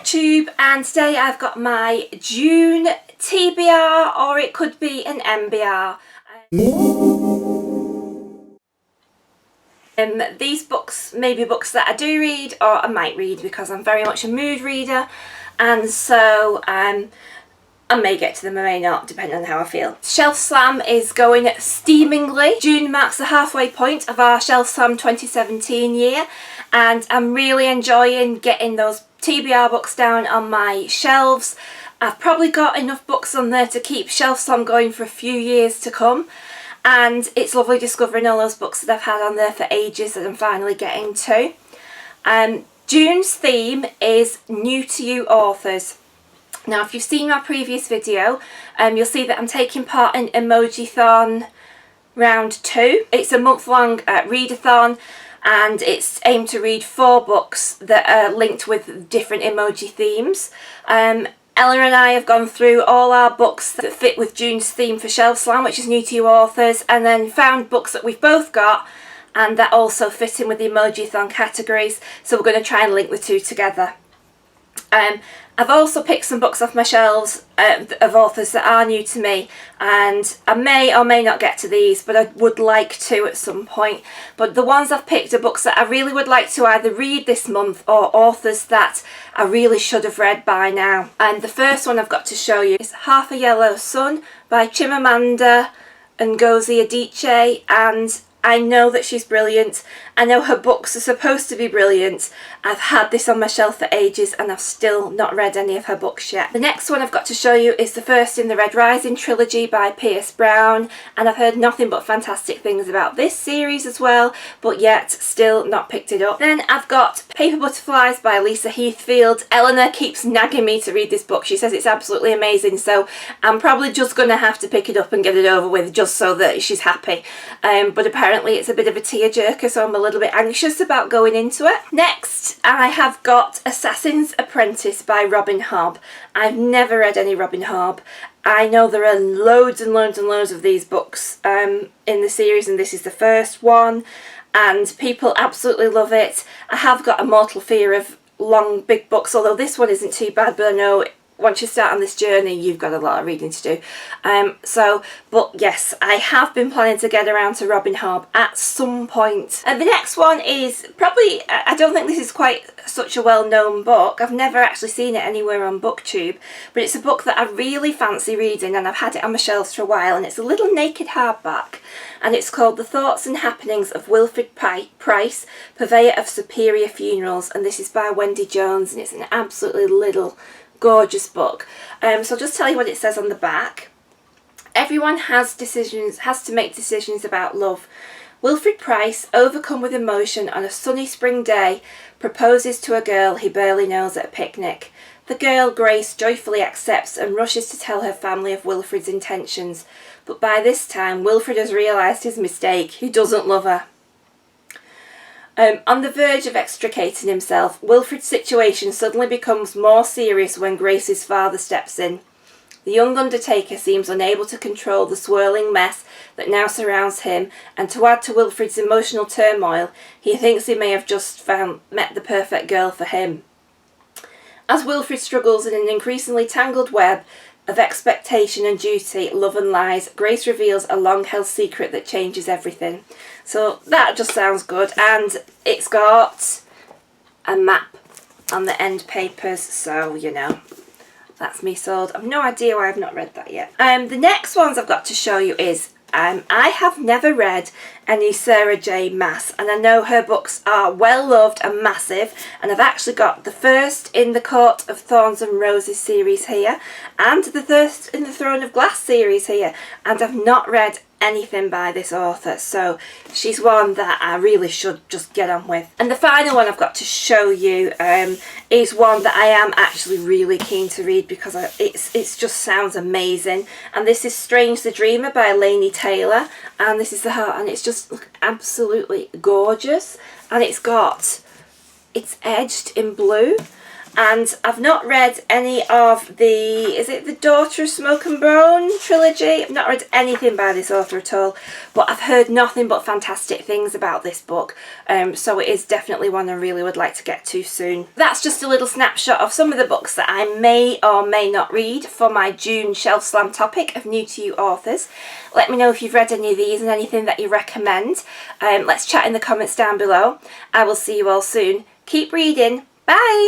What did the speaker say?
BookTube, and today I've got my June TBR, or it could be an MBR. These books may be books that I do read or I might read because I'm very much a mood reader, and so I may get to them, I may not, depending on how I feel. Shelf Slam is going steamingly. June marks the halfway point of our Shelf Slam 2017 year, and I'm really enjoying getting those TBR books down on my shelves. I've probably got enough books on there to keep Shelf Slam going for a few years to come, and it's lovely discovering all those books that I've had on there for ages that I'm finally getting to. June's theme is new to you authors. Now, if you've seen my previous video, you'll see that I'm taking part in Emoji-thon round 2. It's a month-long readathon, and it's aimed to read 4 books that are linked with different emoji themes. Ella and I have gone through all our books that fit with June's theme for Shelf Slam, which is new to you authors, and then found books that we've both got and that also fit in with the Emoji-thon categories, so we're going to try and link the two together. I've also picked some books off my shelves of authors that are new to me, and I may or may not get to these, but I would like to at some point. But the ones I've picked are books that I really would like to either read this month or authors that I really should have read by now. And the first one I've got to show you is Half a Yellow Sun by Chimamanda Ngozi Adichie, and I know that she's brilliant. I know her books are supposed to be brilliant. I've had this on my shelf for ages and I've still not read any of her books yet. The next one I've got to show you is the first in the Red Rising trilogy by Pierce Brown, and I've heard nothing but fantastic things about this series as well, but yet still not picked it up. Then I've got Paper Butterflies by Lisa Heathfield. Eleanor keeps nagging me to read this book. She says it's absolutely amazing, so I'm probably just going to have to pick it up and get it over with just so that she's happy. But apparently it's a bit of a tearjerker, so I'm a little bit anxious about going into it. Next, I have got Assassin's Apprentice by Robin Hobb. I've never read any Robin Hobb. I know there are loads and loads and loads of these books in the series, and this is the first one, and people absolutely love it. I have got a mortal fear of long, big books, although this one isn't too bad, but I know once you start on this journey, you've got a lot of reading to do. But yes, I have been planning to get around to Robin Hobb at some point. And the next one is probably, I don't think this is quite such a well-known book. I've never actually seen it anywhere on BookTube, but it's a book that I really fancy reading, and I've had it on my shelves for a while, and it's a little naked hardback, and it's called The Thoughts and Happenings of Wilfrid Price, Purveyor of Superior Funerals, and this is by Wendy Jones, and it's an absolutely little gorgeous book. So I'll just tell you what it says on the back. Everyone has to make decisions about love. Wilfrid Price, overcome with emotion on a sunny spring day, proposes to a girl he barely knows at a picnic. The girl, Grace, joyfully accepts and rushes to tell her family of Wilfrid's intentions. But by this time, Wilfrid has realised his mistake. He doesn't love her. On the verge of extricating himself, Wilfrid's situation suddenly becomes more serious when Grace's father steps in. The young undertaker seems unable to control the swirling mess that now surrounds him, and to add to Wilfrid's emotional turmoil, he thinks he may have just met the perfect girl for him. As Wilfrid struggles in an increasingly tangled web of expectation and duty, love and lies, Grace reveals a long-held secret that changes everything. So that just sounds good, and it's got a map on the end papers, so you know, that's me sold. I've no idea why I've not read that yet. The next ones I've got to show you is I have never read any Sarah J. Maas, and I know her books are well loved and massive, and I've actually got the first in the Court of Thorns and Roses series here, and the first in the Throne of Glass series here, and I've not read anything by this author, so she's one that I really should just get on with. And the final one I've got to show you is one that I am actually really keen to read because it just sounds amazing, and this is Strange the Dreamer by Laini Taylor, and this is the heart, and it's just absolutely gorgeous, and it's edged in blue, And I've not read any of is it the Daughter of Smoke and Bone trilogy? I've not read anything by this author at all, but I've heard nothing but fantastic things about this book, so it is definitely one I really would like to get to soon. That's just a little snapshot of some of the books that I may or may not read for my June Shelf Slam topic of new to you authors. Let me know if you've read any of these and anything that you recommend. Let's chat in the comments down below. I will see you all soon. Keep reading. Bye!